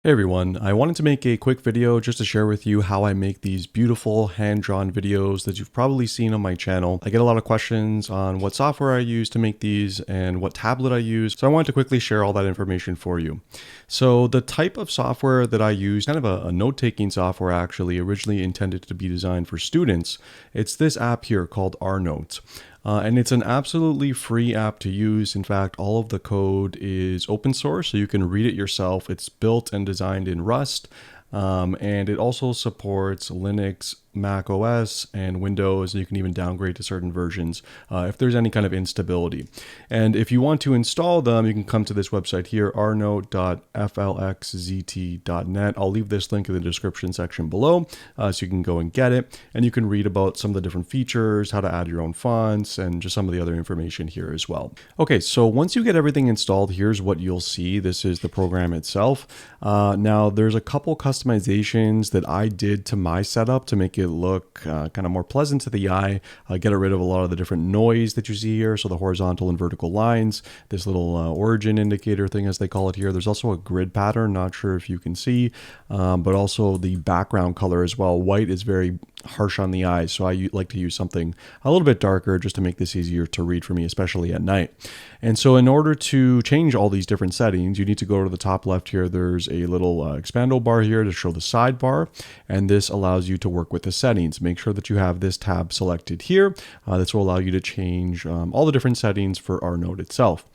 Hey everyone, I wanted to make a quick video just to share with you how I make these beautiful hand-drawn videos that you've probably seen on my channel. I get a lot of questions on what software I use to make these and what tablet I use, so I wanted to quickly share all that information for you. So the type of software that I use, kind of a note-taking software actually, originally intended to be designed for students. It's this app here called RNote. And it's an absolutely free app to use. In fact, all of the code is open source, so you can read it yourself. It's built and designed in Rust, and it also supports Linux, Mac OS, and Windows. You can even downgrade to certain versions if there's any kind of instability. And if you want to install them, you can come to this website here, rnote.flxzt.net. I'll leave this link in the description section below so you can go and get it. And you can read about some of the different features, how to add your own fonts, and just some of the other information here as well. Okay, so once you get everything installed, here's what you'll see. This is the program itself. Now, there's a couple customizations that I did to my setup to make it look kind of more pleasant to the eye, get rid of a lot of the different noise that you see here. So the horizontal and vertical lines, this little origin indicator thing as they call it here. There's also a grid pattern, not sure if you can see, but also the background color as well. White is very harsh on the eyes, so I like to use something a little bit darker just to make this easier to read for me, especially at night. And so in order to change all these different settings, you need to go to the top left here. There's a little expando bar here to show the sidebar, and this allows you to work with the settings. Make sure that you have this tab selected here. This will allow you to change all the different settings for RNote itself.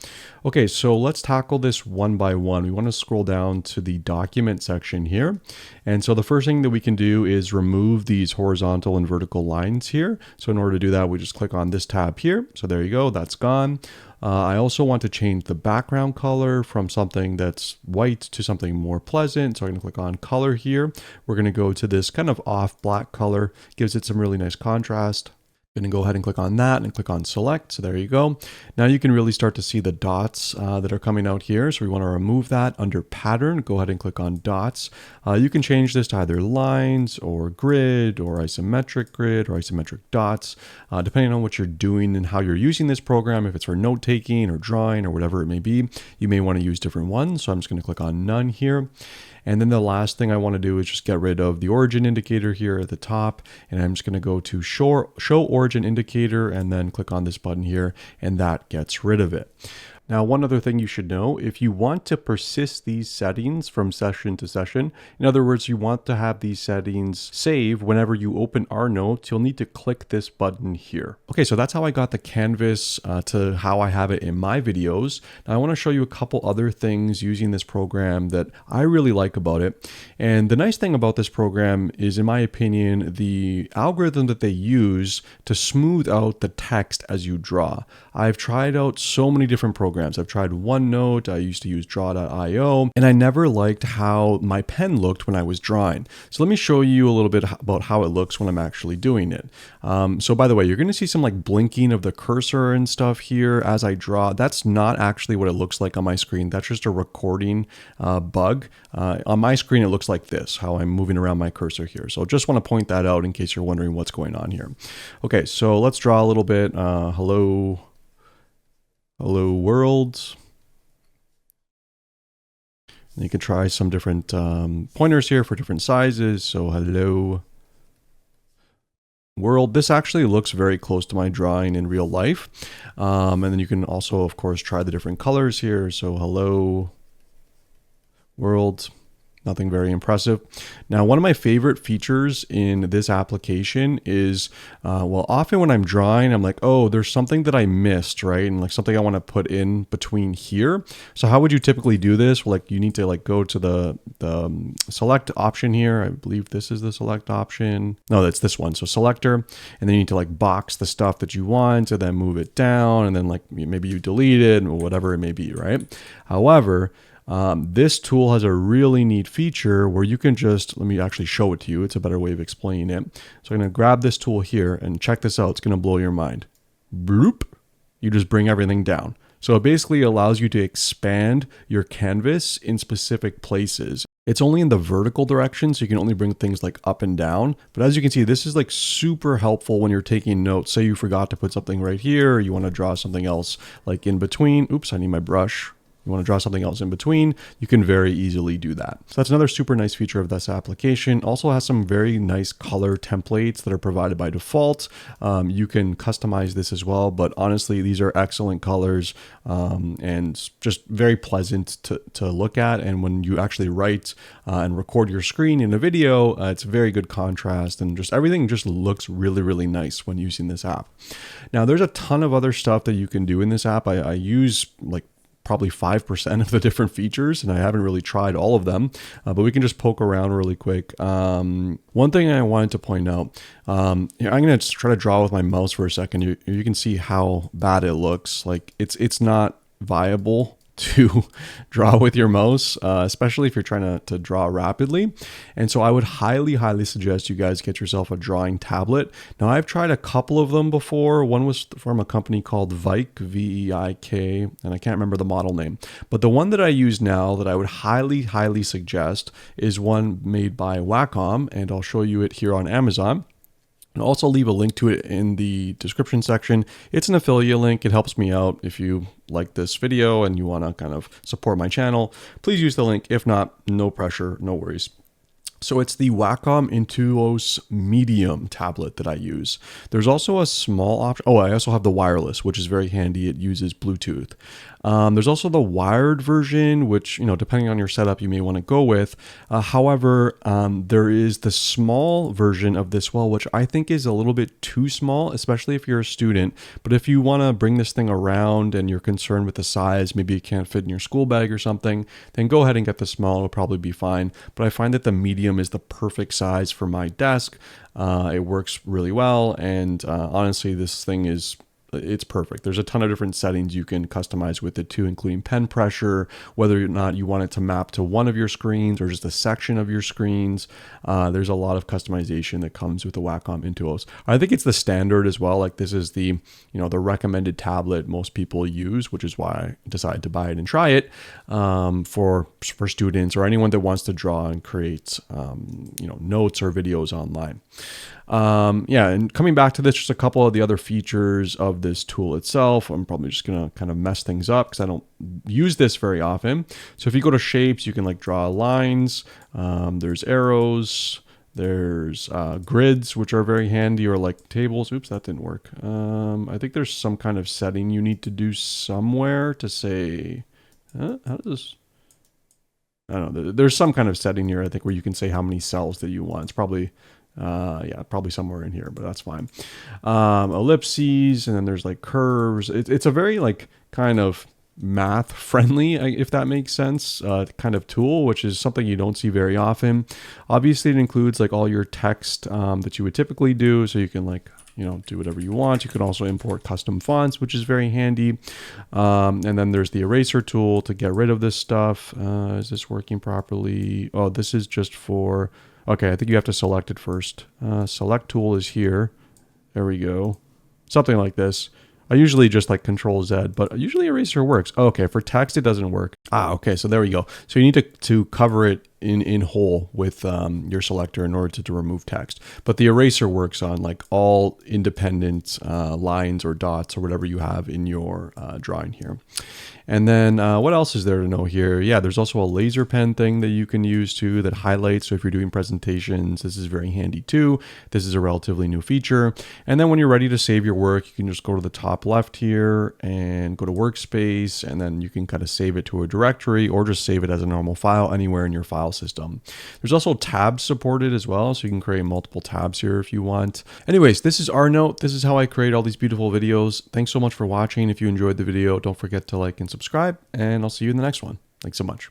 Okay, so let's tackle this one by one. We want to scroll down to the document section here. And so the first thing that we can do is remove these horizontal and vertical lines here. So in order to do that, we just click on this tab here. So there you go, that's gone. I also want to change the background color from something that's white to something more pleasant. So I'm going to click on color here. We're going to go to this kind of off black color, gives it some really nice contrast. Going to go ahead and click on that and click on select. So there you go. Now you can really start to see the dots that are coming out here. So we want to remove that under pattern. Go ahead and click on dots. You can change this to either lines or grid or isometric grid or isometric dots, depending on what you're doing and how you're using this program. If it's for note taking or drawing or whatever it may be, you may want to use different ones. So I'm just going to click on none here. And then the last thing I want to do is just get rid of the origin indicator here at the top. And I'm just going to go to show origin indicator and then click on this button here, and that gets rid of it. Now, one other thing you should know, if you want to persist these settings from session to session, in other words, you want to have these settings save whenever you open RNote, you'll need to click this button here. Okay, so that's how I got the canvas to how I have it in my videos. Now, I want to show you a couple other things using this program that I really like about it. And the nice thing about this program is, in my opinion, the algorithm that they use to smooth out the text as you draw. I've tried out so many different programs. I've tried OneNote, I used to use draw.io, and I never liked how my pen looked when I was drawing. So let me show you a little bit about how it looks when I'm actually doing it. So by the way, you're going to see some like blinking of the cursor and stuff here as I draw. That's not actually what it looks like on my screen. That's just a recording bug. On my screen, it looks like this, how I'm moving around my cursor here. So just want to point that out in case you're wondering what's going on here. Okay, so let's draw a little bit. Hello world. And you can try some different pointers here for different sizes. So hello world. This actually looks very close to my drawing in real life. And then you can also, of course, try the different colors here. So hello world. Nothing very impressive. Now, one of my favorite features in this application is, well, often when I'm drawing, I'm like, oh, there's something that I missed, right? And like something I want to put in between here. So how would you typically do this? Well, like you need to like go to the select option here. I believe this is the select option. No, that's this one. So selector, and then you need to like box the stuff that you want and then move it down. And then like maybe you delete it or whatever it may be, right? However, this tool has a really neat feature where you can just, let me actually show it to you. It's a better way of explaining it. So I'm going to grab this tool here and check this out. It's going to blow your mind. Bloop. You just bring everything down. So it basically allows you to expand your canvas in specific places. It's only in the vertical direction, so you can only bring things like up and down. But as you can see, this is like super helpful when you're taking notes. Say you forgot to put something right here, or you want to draw something else like in between. Oops, I need my brush. you want to draw something else in between, you can very easily do that. So that's another super nice feature of this application. Also has some very nice color templates that are provided by default. You can customize this as well, but honestly, these are excellent colors and just very pleasant to look at. And when you actually write and record your screen in a video, it's very good contrast, and just everything just looks really, really nice when using this app. Now, there's a ton of other stuff that you can do in this app. I use like probably 5% of the different features, and I haven't really tried all of them, but we can just poke around really quick. One thing I wanted to point out, I'm going to try to draw with my mouse for a second. You can see how bad it looks. Like it's not viable to draw with your mouse, especially if you're trying to draw rapidly. And so I would highly suggest you guys get yourself a drawing tablet. Now, I've tried a couple of them before. One was from a company called Veik, V-E-I-K, and I can't remember the model name. But the one that I use now that I would highly suggest is one made by Wacom, and I'll show you it here on Amazon. And also leave a link to it in the description section. It's an affiliate link. It helps me out. If you like this video and you want to kind of support my channel, please use the link. If not, no pressure, no worries. So it's the Wacom Intuos Medium tablet that I use. There's also a small option. Oh, I also have the wireless, which is very handy. It uses Bluetooth. There's also the wired version, which, depending on your setup, you may want to go with. However, there is the small version of this, which I think is a little bit too small, especially if you're a student. But if you want to bring this thing around and you're concerned with the size, maybe it can't fit in your school bag or something, then go ahead and get the small. It'll probably be fine. But I find that the medium is the perfect size for my desk. It works really well. And honestly, this thing it's perfect. There's a ton of different settings you can customize with it too, including pen pressure, whether or not you want it to map to one of your screens or just a section of your screens. There's a lot of customization that comes with the Wacom Intuos. I think it's the standard as well. Like this is the recommended tablet most people use, which is why I decided to buy it and try it for students or anyone that wants to draw and create notes or videos online. And coming back to this, just a couple of the other features of this tool itself. I'm probably just going to kind of mess things up because I don't use this very often. So if you go to shapes, you can like draw lines. There's arrows. There's grids, which are very handy, or like tables. Oops, that didn't work. I think there's some kind of setting you need to do somewhere to say, how does this? I don't know. There's some kind of setting here, I think, where you can say how many cells that you want. It's probably probably somewhere in here, but that's fine. Ellipses, and then there's like curves. It's a very like kind of math friendly, if that makes sense, kind of tool, which is something you don't see very often. Obviously, it includes like all your text that you would typically do, so you can like do whatever you want. You can also import custom fonts, which is very handy. And then there's the eraser tool to get rid of this stuff. Is this working properly? Oh, this is just for. Okay, I think you have to select it first. Select tool is here. There we go. Something like this. I usually just like Control Z, but usually eraser works. Okay, for text, it doesn't work. Okay, so there we go. So you need to cover it in whole with your selector in order to remove text. But the eraser works on like all independent lines or dots or whatever you have in your drawing here. And then what else is there to know here? Yeah, there's also a laser pen thing that you can use too that highlights. So if you're doing presentations, this is very handy too. This is a relatively new feature. And then when you're ready to save your work, you can just go to the top left here and go to workspace, and then you can kind of save it to a directory or just save it as a normal file anywhere in your file system. There's also tabs supported as well, so you can create multiple tabs here if you want. Anyways, this is RNote. This is how I create all these beautiful videos. Thanks so much for watching. If you enjoyed the video, don't forget to like and subscribe, and I'll see you in the next one. Thanks so much.